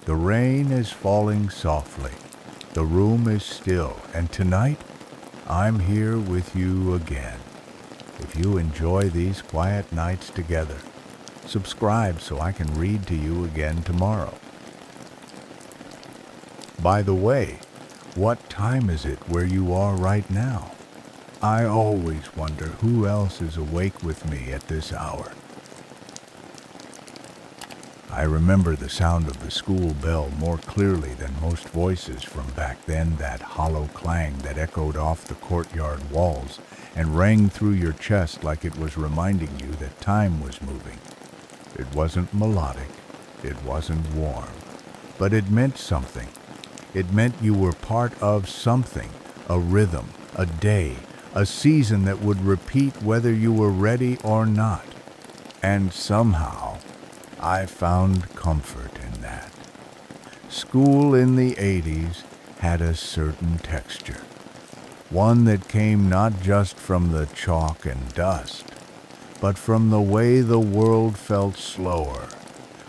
The rain is falling softly. The room is still, and tonight I'm here with you again. If you enjoy these quiet nights together, subscribe so I can read to you again tomorrow. By the way, what time is it where you are right now? I always wonder who else is awake with me at this hour. I remember the sound of the school bell more clearly than most voices from back then, that hollow clang that echoed off the courtyard walls and rang through your chest like it was reminding you that time was moving. It wasn't melodic, it wasn't warm, but it meant something. It meant you were part of something, a rhythm, a day, a season that would repeat whether you were ready or not. And somehow, I found comfort in that. School in the 80s had a certain texture, one that came not just from the chalk and dust, but from the way the world felt slower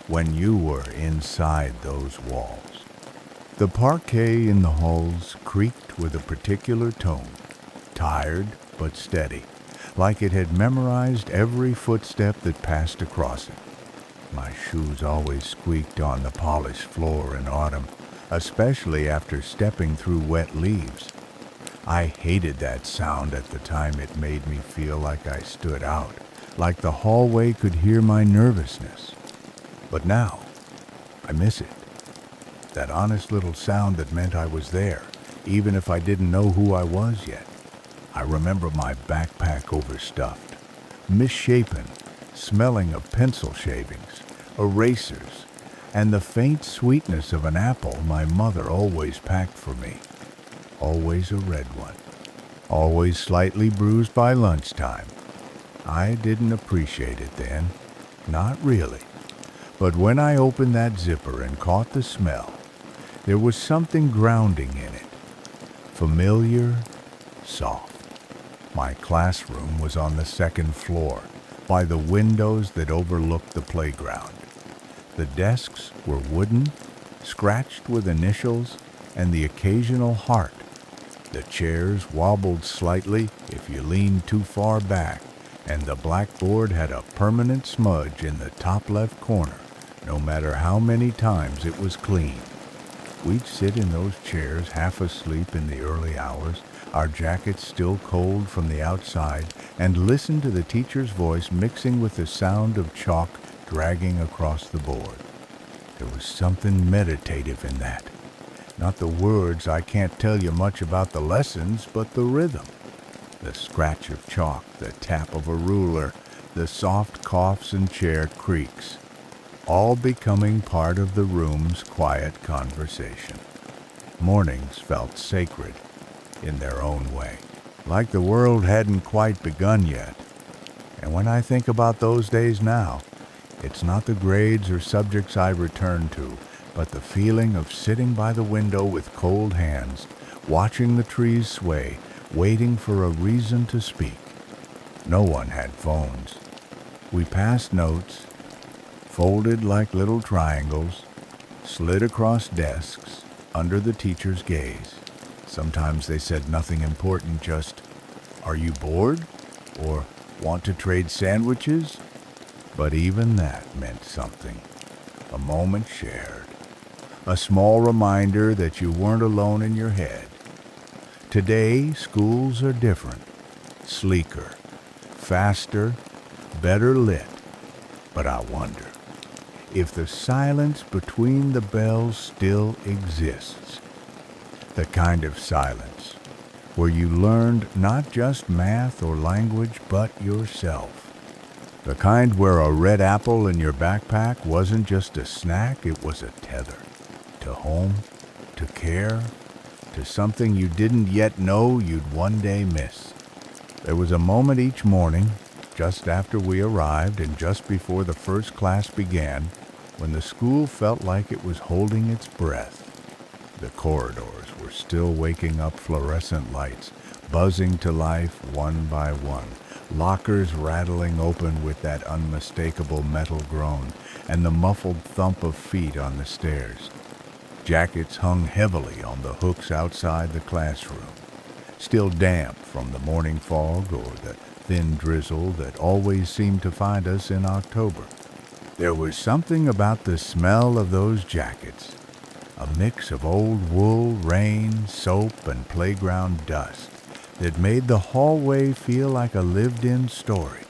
when you were inside those walls. The parquet in the halls creaked with a particular tone, tired but steady, like it had memorized every footstep that passed across it. My shoes always squeaked on the polished floor in autumn, especially after stepping through wet leaves. I hated that sound at the time. It made me feel like I stood out, like the hallway could hear my nervousness. But now, I miss it. That honest little sound that meant I was there, even if I didn't know who I was yet. I remember my backpack overstuffed, misshapen, smelling of pencil shavings, erasers, and the faint sweetness of an apple my mother always packed for me. Always a red one, always slightly bruised by lunchtime. I didn't appreciate it then, not really. But when I opened that zipper and caught the smell, there was something grounding in it. Familiar, soft. My classroom was on the second floor, by the windows that overlooked the playground. The desks were wooden, scratched with initials and the occasional heart. The chairs wobbled slightly if you leaned too far back, and the blackboard had a permanent smudge in the top left corner, no matter how many times it was cleaned. We'd sit in those chairs half asleep in the early hours, our jackets still cold from the outside, and listen to the teacher's voice mixing with the sound of chalk dragging across the board. There was something meditative in that. Not the words, I can't tell you much about the lessons, but the rhythm. The scratch of chalk, the tap of a ruler, the soft coughs and chair creaks, all becoming part of the room's quiet conversation. Mornings felt sacred in their own way, like the world hadn't quite begun yet. And when I think about those days now, it's not the grades or subjects I return to, but the feeling of sitting by the window with cold hands, watching the trees sway, waiting for a reason to speak. No one had phones. We passed notes, folded like little triangles, slid across desks, under the teacher's gaze. Sometimes they said nothing important, just, "Are you bored?" or "Want to trade sandwiches?" But even that meant something. A moment shared. A small reminder that you weren't alone in your head. Today, schools are different. Sleeker, faster, better lit. But I wonder if the silence between the bells still exists. The kind of silence where you learned not just math or language, but yourself. The kind where a red apple in your backpack wasn't just a snack, it was a tether. To home, to care, to something you didn't yet know you'd one day miss. There was a moment each morning, just after we arrived and just before the first class began, when the school felt like it was holding its breath. The corridors were still waking up fluorescent lights, buzzing to life one by one, lockers rattling open with that unmistakable metal groan, and the muffled thump of feet on the stairs. Jackets hung heavily on the hooks outside the classroom, still damp from the morning fog or the thin drizzle that always seemed to find us in October. There was something about the smell of those jackets, a mix of old wool, rain, soap, and playground dust, that made the hallway feel like a lived-in story,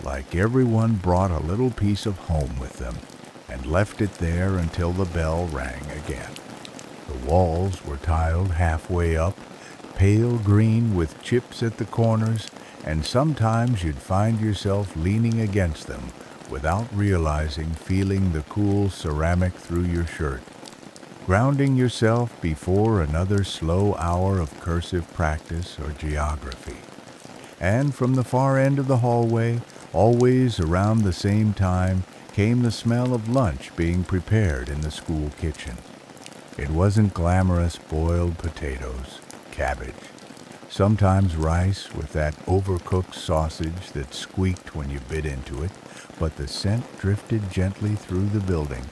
like everyone brought a little piece of home with them and left it there until the bell rang again. The walls were tiled halfway up, pale green with chips at the corners, and sometimes you'd find yourself leaning against them without realizing, feeling the cool ceramic through your shirt, grounding yourself before another slow hour of cursive practice or geography. And from the far end of the hallway, always around the same time, came the smell of lunch being prepared in the school kitchen. It wasn't glamorous boiled potatoes, cabbage, sometimes rice with that overcooked sausage that squeaked when you bit into it, but the scent drifted gently through the building,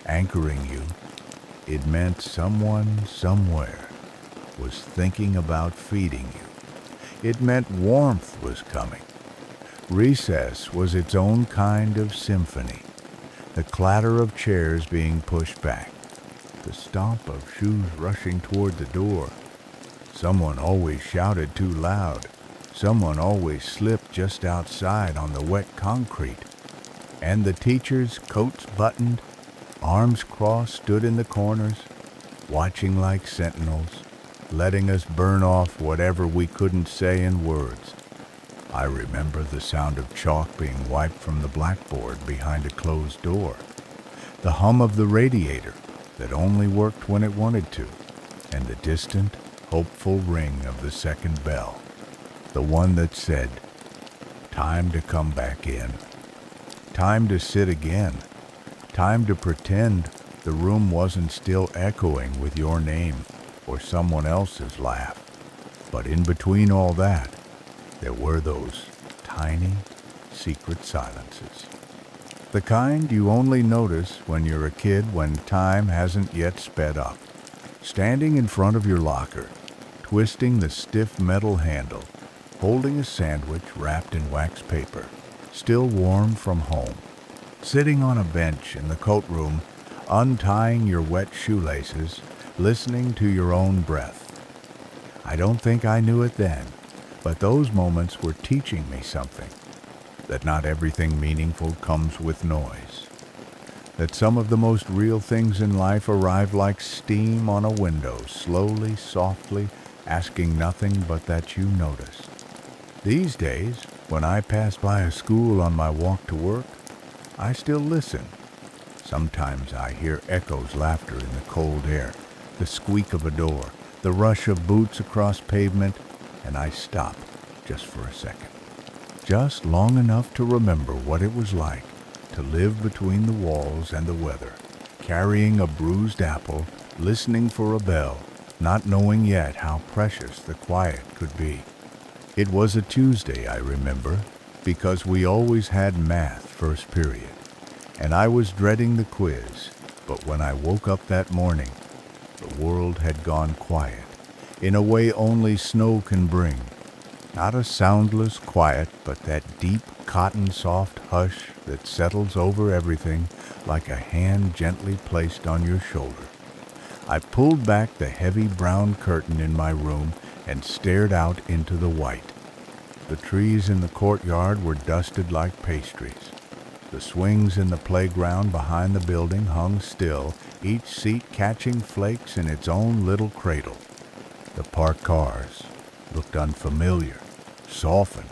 anchoring you. It meant someone somewhere was thinking about feeding you. It meant warmth was coming. Recess was its own kind of symphony. The clatter of chairs being pushed back, the stomp of shoes rushing toward the door. Someone always shouted too loud. Someone always slipped just outside on the wet concrete. And the teachers, coats buttoned, arms crossed, stood in the corners, watching like sentinels, letting us burn off whatever we couldn't say in words. I remember the sound of chalk being wiped from the blackboard behind a closed door, the hum of the radiator that only worked when it wanted to, and the distant, hopeful ring of the second bell, the one that said, "Time to come back in, time to sit again, time to pretend the room wasn't still echoing with your name or someone else's laugh." But in between all that, there were those tiny, secret silences. The kind you only notice when you're a kid, when time hasn't yet sped up. Standing in front of your locker, twisting the stiff metal handle, holding a sandwich wrapped in wax paper, still warm from home. Sitting on a bench in the coat room, untying your wet shoelaces, listening to your own breath. I don't think I knew it then, but those moments were teaching me something, that not everything meaningful comes with noise, that some of the most real things in life arrive like steam on a window, slowly, softly, asking nothing but that you notice. These days, when I pass by a school on my walk to work, I still listen. Sometimes I hear echoes, laughter in the cold air, the squeak of a door, the rush of boots across pavement, and I stop just for a second, just long enough to remember what it was like to live between the walls and the weather, carrying a bruised apple, listening for a bell, not knowing yet how precious the quiet could be. It was a Tuesday, I remember, because we always had math first period, and I was dreading the quiz, but when I woke up that morning, the world had gone quiet, in a way only snow can bring. Not a soundless quiet, but that deep, cotton-soft hush that settles over everything like a hand gently placed on your shoulder. I pulled back the heavy brown curtain in my room and stared out into the white. The trees in the courtyard were dusted like pastries. The swings in the playground behind the building hung still, each seat catching flakes in its own little cradle. The parked cars looked unfamiliar, softened,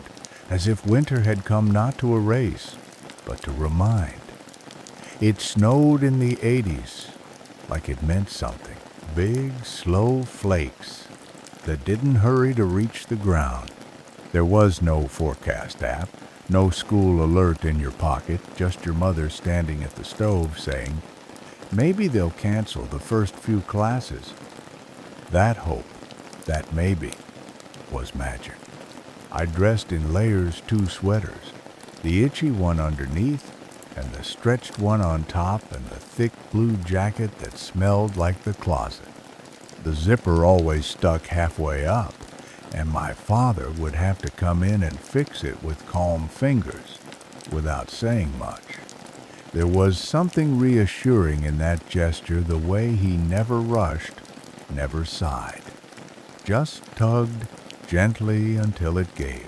as if winter had come not to erase, but to remind. It snowed in the 80s, like it meant something. Big, slow flakes that didn't hurry to reach the ground. There was no forecast app, no school alert in your pocket, just your mother standing at the stove saying, "Maybe they'll cancel the first few classes." That hope, that maybe, was magic. I dressed in layers 2 sweaters, the itchy one underneath, and the stretched one on top, and the thick blue jacket that smelled like the closet. The zipper always stuck halfway up, and my father would have to come in and fix it with calm fingers, without saying much. There was something reassuring in that gesture, the way he never rushed, never sighed, just tugged gently until it gave.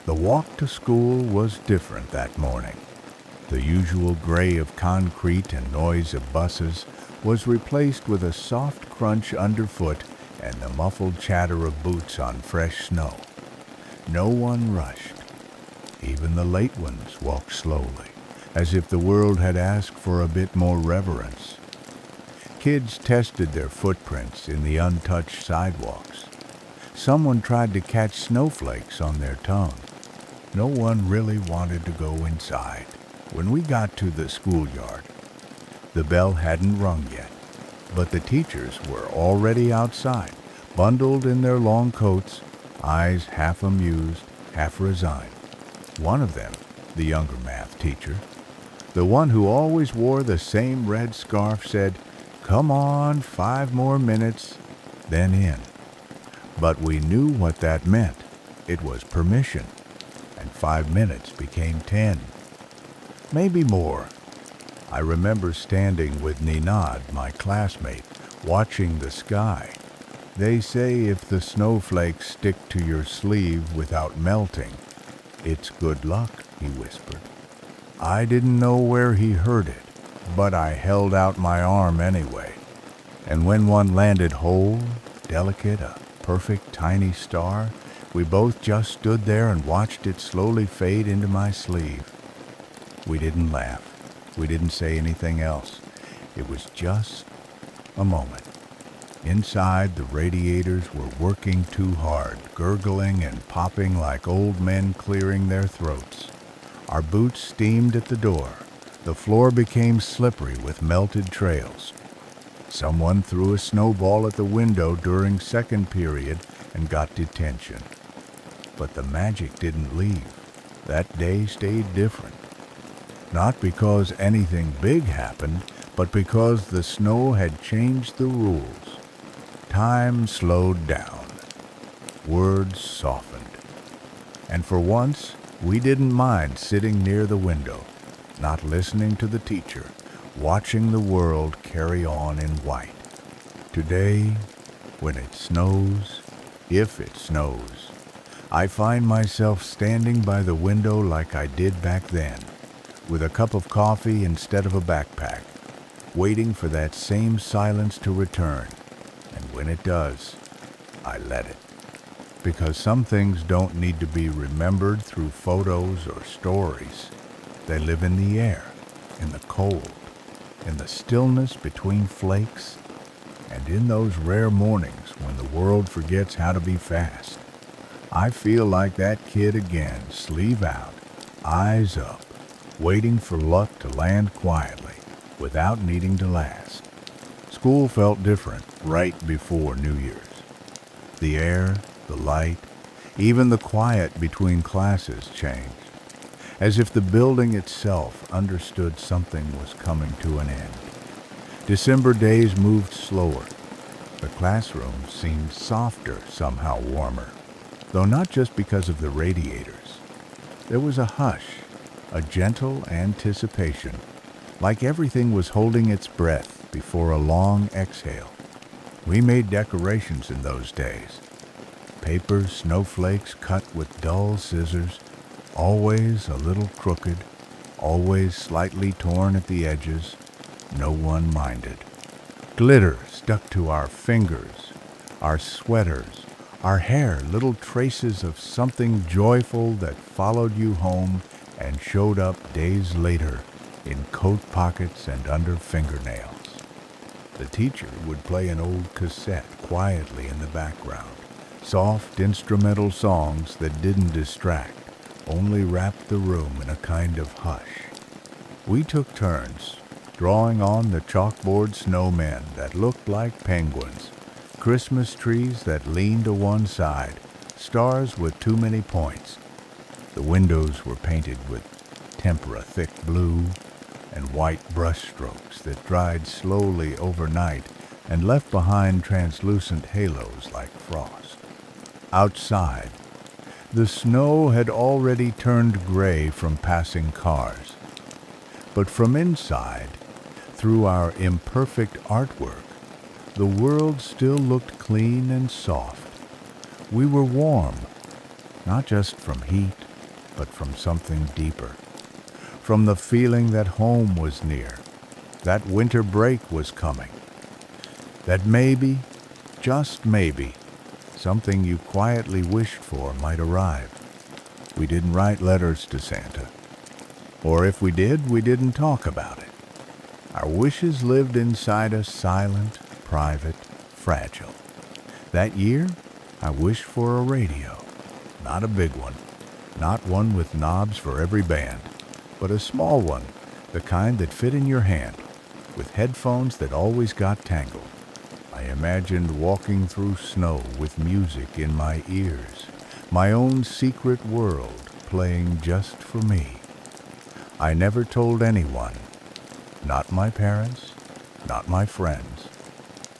The walk to school was different that morning. The usual gray of concrete and noise of buses was replaced with a soft crunch underfoot and the muffled chatter of boots on fresh snow. No one rushed. Even the late ones walked slowly, as if the world had asked for a bit more reverence. Kids tested their footprints in the untouched sidewalks. Someone tried to catch snowflakes on their tongue. No one really wanted to go inside. When we got to the schoolyard, the bell hadn't rung yet, but the teachers were already outside, bundled in their long coats, eyes half amused, half resigned. One of them, the younger math teacher, the one who always wore the same red scarf, said, "Come on, 5 more minutes, then in." But we knew what that meant. It was permission, and 5 minutes became 10. Maybe more. I remember standing with Ninad, my classmate, watching the sky. They say if the snowflakes stick to your sleeve without melting, it's good luck, he whispered. I didn't know where he heard it, but I held out my arm anyway. And when one landed whole, delicate, a perfect tiny star, we both just stood there and watched it slowly fade into my sleeve. We didn't laugh. We didn't say anything else. It was just a moment. Inside, the radiators were working too hard, gurgling and popping like old men clearing their throats. Our boots steamed at the door. The floor became slippery with melted trails. Someone threw a snowball at the window during second period and got detention. But the magic didn't leave. That day stayed different. Not because anything big happened, but because the snow had changed the rules. Time slowed down. Words softened. And for once, we didn't mind sitting near the window, not listening to the teacher, watching the world carry on in white. Today, when it snows, if it snows, I find myself standing by the window like I did back then, with a cup of coffee instead of a backpack, waiting for that same silence to return. And when it does, I let it. Because some things don't need to be remembered through photos or stories. They live in the air, in the cold, in the stillness between flakes, and in those rare mornings when the world forgets how to be fast. I feel like that kid again, sleeve out, eyes up, waiting for luck to land quietly, without needing to last. School felt different right before New Year's. The air, the light, even the quiet between classes changed, as if the building itself understood something was coming to an end. December days moved slower. The classroom seemed softer, somehow warmer, though not just because of the radiators. There was a hush, a gentle anticipation, like everything was holding its breath before a long exhale. We made decorations in those days. Paper snowflakes cut with dull scissors, always a little crooked, always slightly torn at the edges. No one minded. Glitter stuck to our fingers, our sweaters, our hair, little traces of something joyful that followed you home and showed up days later in coat pockets and under fingernails. The teacher would play an old cassette quietly in the background, soft instrumental songs that didn't distract, only wrapped the room in a kind of hush. We took turns, drawing on the chalkboard snowmen that looked like penguins, Christmas trees that leaned to one side, stars with too many points. The windows were painted with tempera thick blue, and white brushstrokes that dried slowly overnight and left behind translucent halos like frost. Outside, the snow had already turned gray from passing cars. But from inside, through our imperfect artwork, the world still looked clean and soft. We were warm, not just from heat, but from something deeper. From the feeling that home was near, that winter break was coming, that maybe, just maybe, something you quietly wished for might arrive. We didn't write letters to Santa. Or if we did, we didn't talk about it. Our wishes lived inside us, silent, private, fragile. That year, I wished for a radio. Not a big one, not one with knobs for every band, but a small one, the kind that fit in your hand, with headphones that always got tangled. I imagined walking through snow with music in my ears, my own secret world playing just for me. I never told anyone, not my parents, not my friends.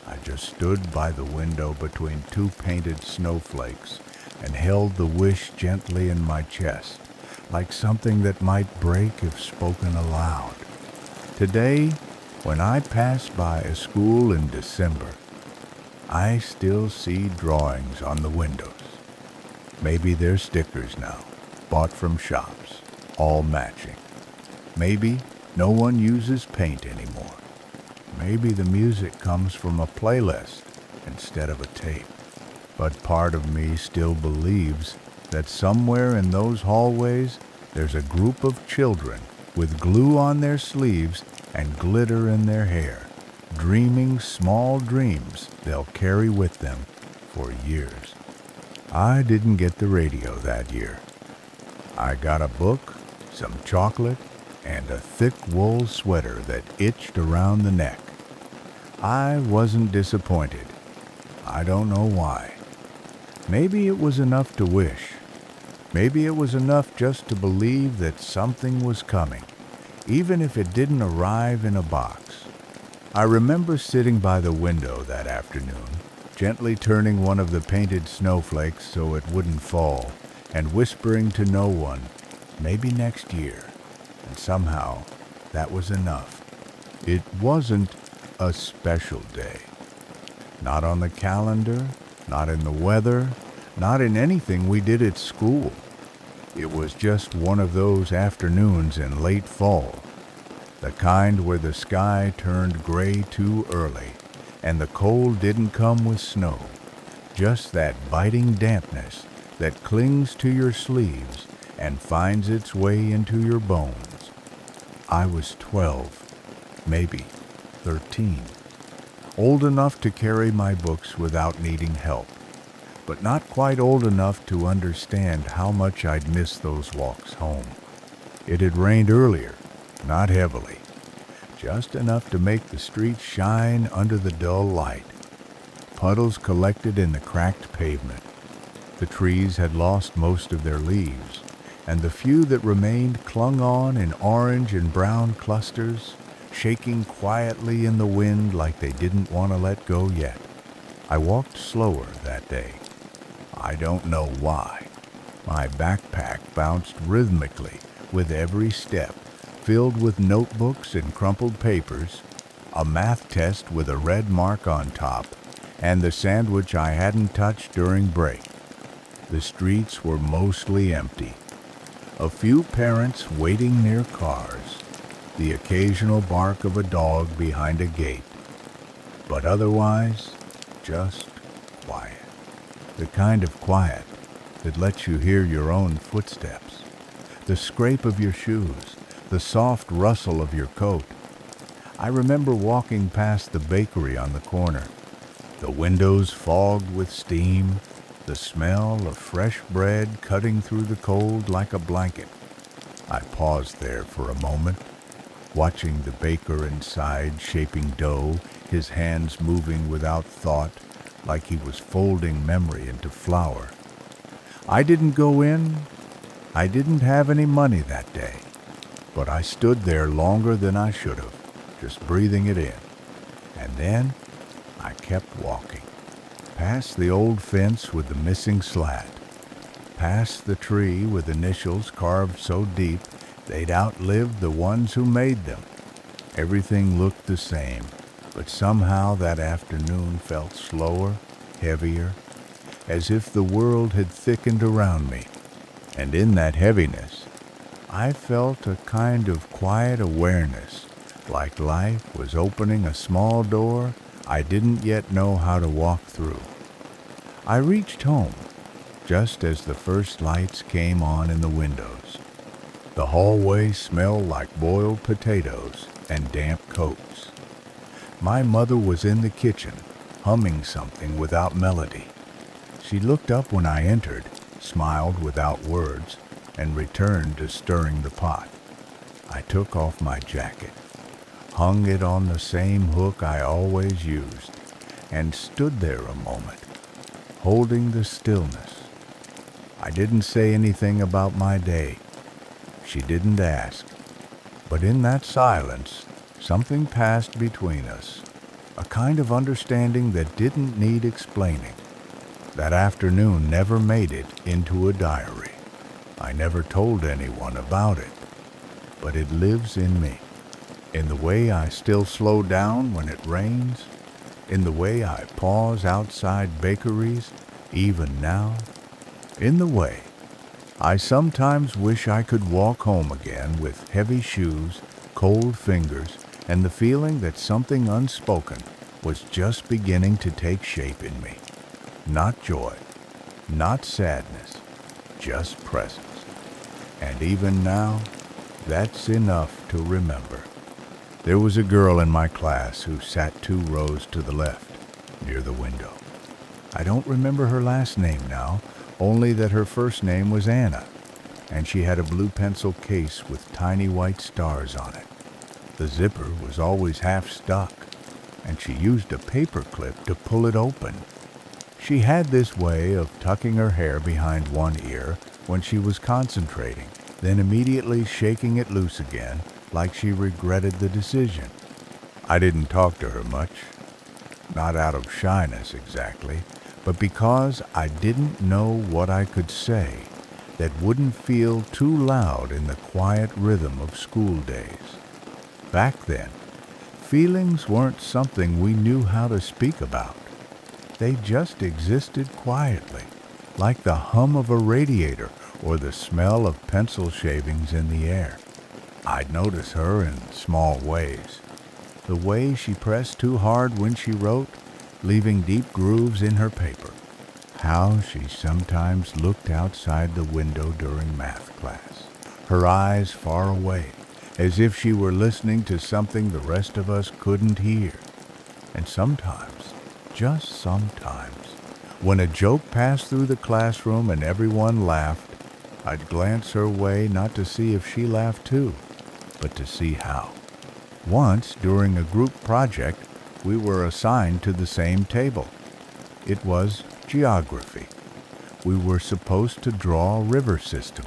I just stood by the window between two painted snowflakes and held the wish gently in my chest, like something that might break if spoken aloud. Today, when I pass by a school in December, I still see drawings on the windows. Maybe they're stickers now, bought from shops, all matching. Maybe no one uses paint anymore. Maybe the music comes from a playlist instead of a tape. But part of me still believes that somewhere in those hallways there's a group of children with glue on their sleeves and glitter in their hair, dreaming small dreams they'll carry with them for years. I didn't get the radio that year. I got a book, some chocolate, and a thick wool sweater that itched around the neck. I wasn't disappointed. I don't know why. Maybe it was enough to wish. Maybe it was enough just to believe that something was coming, even if it didn't arrive in a box. I remember sitting by the window that afternoon, gently turning one of the painted snowflakes so it wouldn't fall, and whispering to no one, maybe next year. And somehow, that was enough. It wasn't a special day. Not on the calendar, not in the weather, not in anything we did at school. It was just one of those afternoons in late fall, the kind where the sky turned gray too early, and the cold didn't come with snow, just that biting dampness that clings to your sleeves and finds its way into your bones. I was 12, maybe 13, old enough to carry my books without needing help, but not quite old enough to understand how much I'd miss those walks home. It had rained earlier, not heavily, just enough to make the streets shine under the dull light. Puddles collected in the cracked pavement. The trees had lost most of their leaves, and the few that remained clung on in orange and brown clusters, shaking quietly in the wind like they didn't want to let go yet. I walked slower that day. I don't know why. My backpack bounced rhythmically with every step, filled with notebooks and crumpled papers, a math test with a red mark on top, and the sandwich I hadn't touched during break. The streets were mostly empty. A few parents waiting near cars, the occasional bark of a dog behind a gate, but otherwise, just quiet. The kind of quiet that lets you hear your own footsteps, the scrape of your shoes, the soft rustle of your coat. I remember walking past the bakery on the corner, the windows fogged with steam, the smell of fresh bread cutting through the cold like a blanket. I paused there for a moment, watching the baker inside shaping dough, his hands moving without thought, like he was folding memory into flour. I didn't go in. I didn't have any money that day. but I stood there longer than I should have, just breathing it in. And then I kept walking, past the old fence with the missing slat, past the tree with initials carved so deep they'd outlived the ones who made them. Everything looked the same, but somehow that afternoon felt slower, heavier, as if the world had thickened around me. And in that heaviness, I felt a kind of quiet awareness, like life was opening a small door I didn't yet know how to walk through. I reached home, just as the first lights came on in the windows. The hallway smelled like boiled potatoes and damp coats. My mother was in the kitchen, humming something without melody. She looked up when I entered, smiled without words, and returned to stirring the pot. I took off my jacket, hung it on the same hook I always used, and stood there a moment, holding the stillness. I didn't say anything about my day. She didn't ask. But in that silence, something passed between us, a kind of understanding that didn't need explaining. That afternoon never made it into a diary. I never told anyone about it, but it lives in me. In the way I still slow down when it rains, in the way I pause outside bakeries, even now, in the way I sometimes wish I could walk home again with heavy shoes, cold fingers, and the feeling that something unspoken was just beginning to take shape in me. Not joy, not sadness, just presence. And even now, that's enough to remember. There was a girl in my class who sat 2 rows to the left, near the window. I don't remember her last name now, only that her first name was Anna, and she had a blue pencil case with tiny white stars on it. The zipper was always half stuck, and she used a paper clip to pull it open. She had this way of tucking her hair behind one ear when she was concentrating, then immediately shaking it loose again, like she regretted the decision. I didn't talk to her much, not out of shyness exactly, but because I didn't know what I could say that wouldn't feel too loud in the quiet rhythm of school days. Back then, feelings weren't something we knew how to speak about. They just existed quietly, like the hum of a radiator or the smell of pencil shavings in the air. I'd notice her in small ways. The way she pressed too hard when she wrote, leaving deep grooves in her paper. How she sometimes looked outside the window during math class, her eyes far away, as if she were listening to something the rest of us couldn't hear. And sometimes, just sometimes, when a joke passed through the classroom and everyone laughed, I'd glance her way not to see if she laughed too, but to see how. Once, during a group project, we were assigned to the same table. It was geography. We were supposed to draw a river system.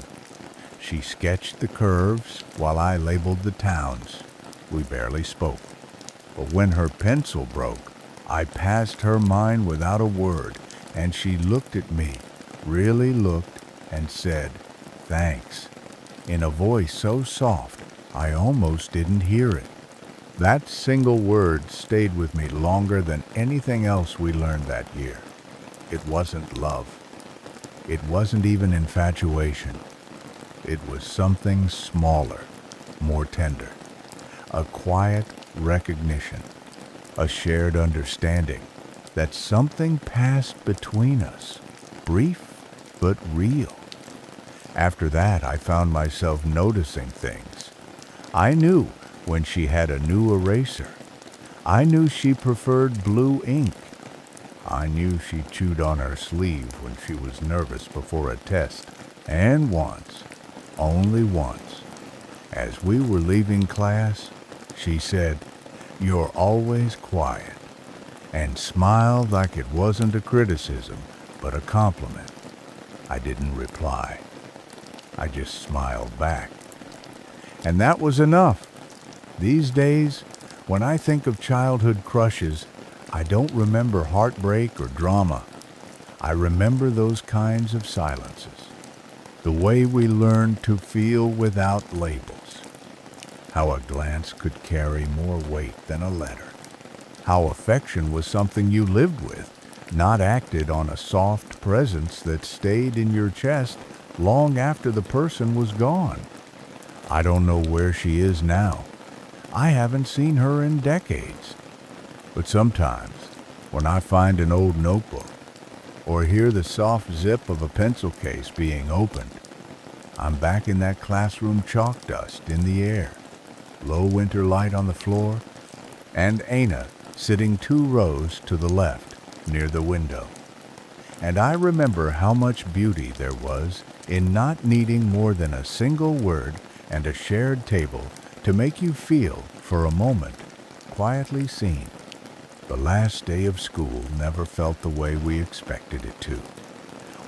She sketched the curves while I labeled the towns. We barely spoke. But when her pencil broke, I passed her mine without a word, and she looked at me, really looked, and said, "Thanks," in a voice so soft I almost didn't hear it. That single word stayed with me longer than anything else we learned that year. It wasn't love. It wasn't even infatuation. It was something smaller, more tender. A quiet recognition, a shared understanding that something passed between us, brief but real. After that, I found myself noticing things. I knew when she had a new eraser. I knew she preferred blue ink. I knew she chewed on her sleeve when she was nervous before a test. And once, only once, as we were leaving class, she said, "You're always quiet," and smiled like it wasn't a criticism, but a compliment. I didn't reply. I just smiled back. And that was enough. These days, when I think of childhood crushes, I don't remember heartbreak or drama. I remember those kinds of silences. The way we learned to feel without labels. How a glance could carry more weight than a letter. How affection was something you lived with, not acted on a soft presence that stayed in your chest long after the person was gone. I don't know where she is now. I haven't seen her in decades. But sometimes, when I find an old notebook or hear the soft zip of a pencil case being opened, I'm back in that classroom chalk dust in the air, low winter light on the floor, and Ana sitting 2 rows to the left near the window. And I remember how much beauty there was in not needing more than a single word and a shared table to make you feel, for a moment, quietly seen. The last day of school never felt the way we expected it to.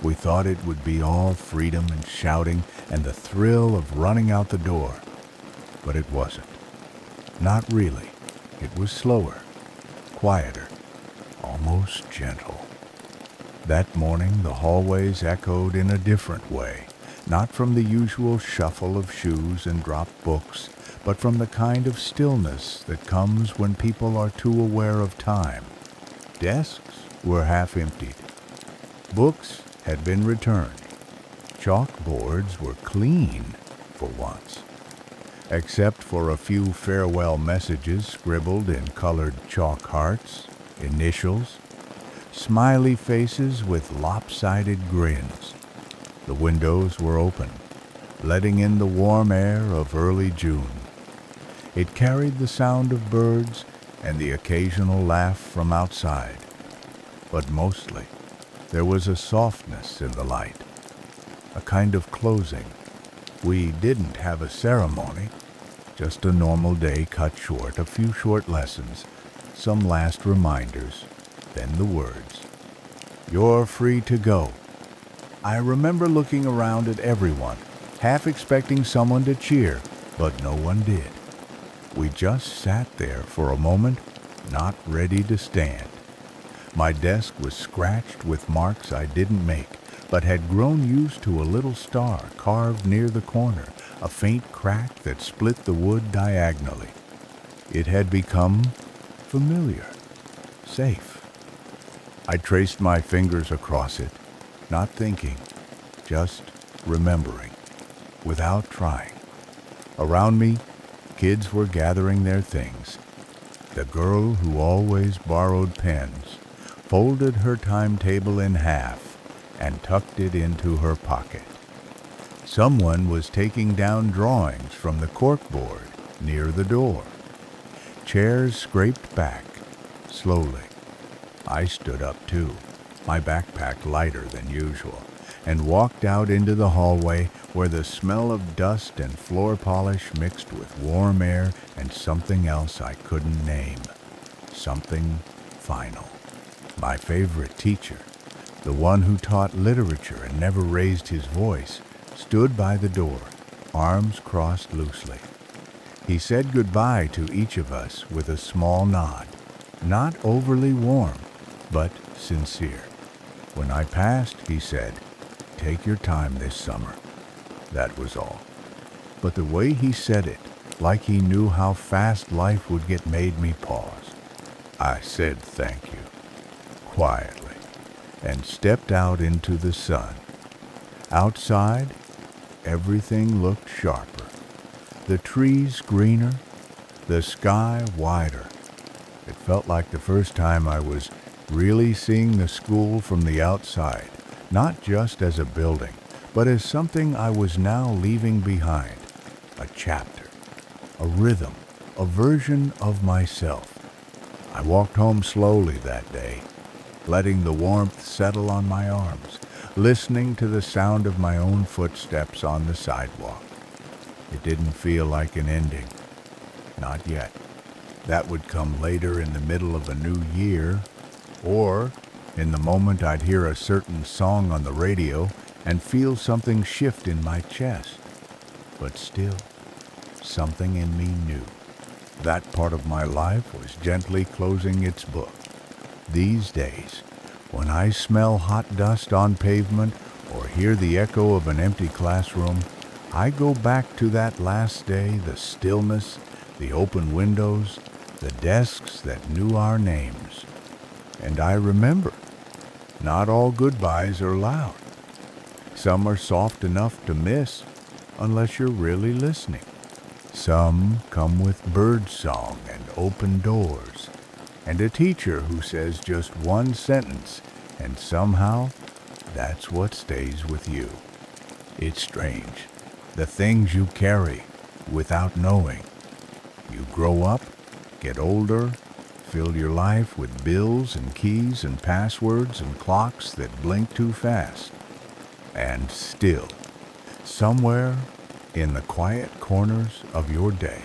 We thought it would be all freedom and shouting and the thrill of running out the door. But it wasn't. Not really. It was slower, quieter, almost gentle. That morning the hallways echoed in a different way, not from the usual shuffle of shoes and dropped books, but from the kind of stillness that comes when people are too aware of time. Desks were half emptied. Books had been returned. Chalkboards were clean for once, except for a few farewell messages scribbled in colored chalk hearts, initials, smiley faces with lopsided grins. The windows were open, letting in the warm air of early June. It carried the sound of birds and the occasional laugh from outside. But mostly, there was a softness in the light, a kind of closing. We didn't have a ceremony, just a normal day cut short, a few short lessons, some last reminders, then the words, "You're free to go." I remember looking around at everyone, half expecting someone to cheer, but no one did. We just sat there for a moment, not ready to stand. My desk was scratched with marks I didn't make, but had grown used to a little star carved near the corner, a faint crack that split the wood diagonally. It had become familiar, safe. I traced my fingers across it, not thinking, just remembering, without trying. Around me, kids were gathering their things. The girl who always borrowed pens folded her timetable in half and tucked it into her pocket. Someone was taking down drawings from the corkboard near the door. Chairs scraped back, slowly. I stood up too, my backpack lighter than usual, and walked out into the hallway where the smell of dust and floor polish mixed with warm air and something else I couldn't name. Something final. My favorite teacher, the one who taught literature and never raised his voice, stood by the door, arms crossed loosely. He said goodbye to each of us with a small nod, not overly warm, but sincere. When I passed, he said, "Take your time this summer." That was all. But the way he said it, like he knew how fast life would get, made me pause. I said thank you, quietly, and stepped out into the sun. Outside, everything looked sharper. The trees greener, the sky wider. It felt like the first time I was really seeing the school from the outside, not just as a building, but as something I was now leaving behind, a chapter, a rhythm, a version of myself. I walked home slowly that day, letting the warmth settle on my arms, listening to the sound of my own footsteps on the sidewalk. It didn't feel like an ending. Not yet. That would come later in the middle of a new year, or in the moment I'd hear a certain song on the radio and feel something shift in my chest. But still, something in me knew. That part of my life was gently closing its book. These days, when I smell hot dust on pavement or hear the echo of an empty classroom, I go back to that last day, the stillness, the open windows, the desks that knew our names. And I remember, not all goodbyes are loud. Some are soft enough to miss, unless you're really listening. Some come with bird song and open doors, and a teacher who says just one sentence, and somehow that's what stays with you. It's strange, the things you carry without knowing. You grow up, get older, fill your life with bills and keys and passwords and clocks that blink too fast. And still, somewhere in the quiet corners of your day,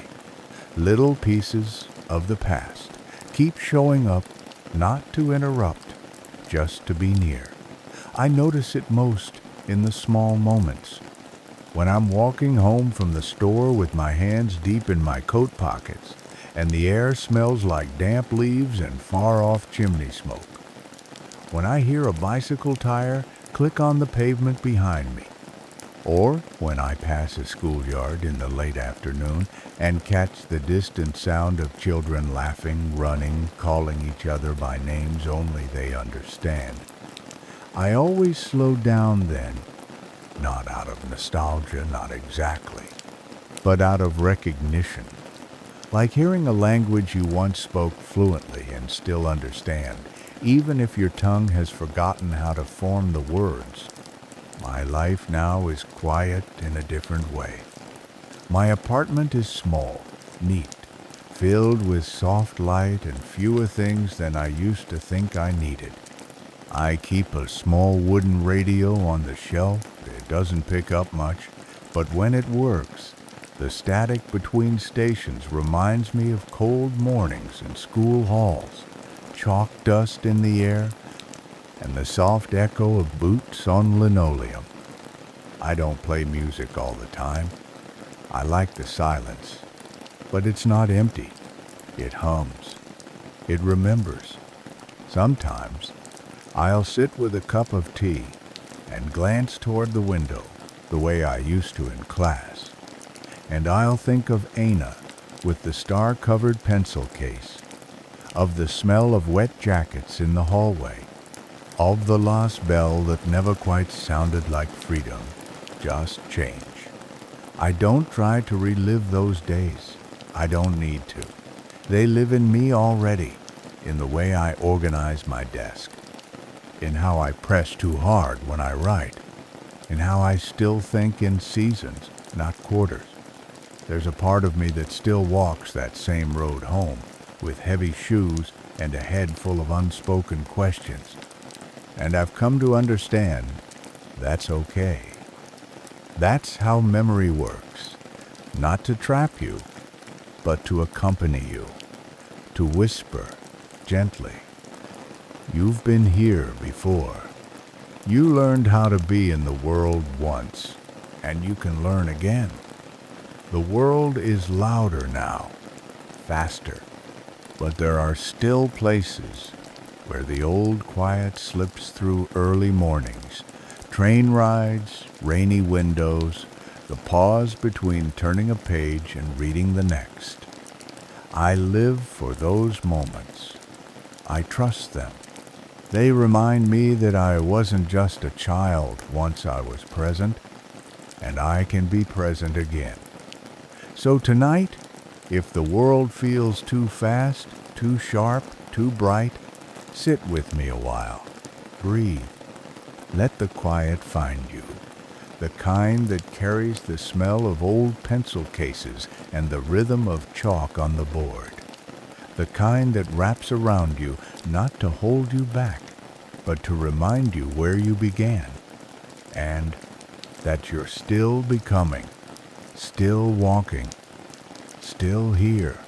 little pieces of the past keep showing up, not to interrupt, just to be near. I notice it most in the small moments. When I'm walking home from the store with my hands deep in my coat pockets, and the air smells like damp leaves and far-off chimney smoke. When I hear a bicycle tire click on the pavement behind me. Or when I pass a schoolyard in the late afternoon and catch the distant sound of children laughing, running, calling each other by names only they understand. I always slow down then, not out of nostalgia, not exactly, but out of recognition. Like hearing a language you once spoke fluently and still understand, even if your tongue has forgotten how to form the words. My life now is quiet in a different way. My apartment is small, neat, filled with soft light and fewer things than I used to think I needed. I keep a small wooden radio on the shelf. It doesn't pick up much, but when it works, the static between stations reminds me of cold mornings in school halls, chalk dust in the air, and the soft echo of boots on linoleum. I don't play music all the time. I like the silence, but it's not empty. It hums. It remembers. Sometimes I'll sit with a cup of tea and glance toward the window the way I used to in class. And I'll think of Ana with the star-covered pencil case, of the smell of wet jackets in the hallway, of the lost bell that never quite sounded like freedom, just change. I don't try to relive those days. I don't need to. They live in me already, in the way I organize my desk, in how I press too hard when I write, in how I still think in seasons, not quarters. There's a part of me that still walks that same road home, with heavy shoes and a head full of unspoken questions. And I've come to understand that's okay. That's how memory works, not to trap you, but to accompany you, to whisper gently, "You've been here before. You learned how to be in the world once, and you can learn again. The world is louder now, faster, but there are still places where the old quiet slips through early mornings, train rides, rainy windows, the pause between turning a page and reading the next. I live for those moments. I trust them. They remind me that I wasn't just a child once I was present, and I can be present again. So tonight, if the world feels too fast, too sharp, too bright, sit with me a while. Breathe. Let the quiet find you. The kind that carries the smell of old pencil cases and the rhythm of chalk on the board. The kind that wraps around you not to hold you back, but to remind you where you began, and that you're still becoming, still walking, still here.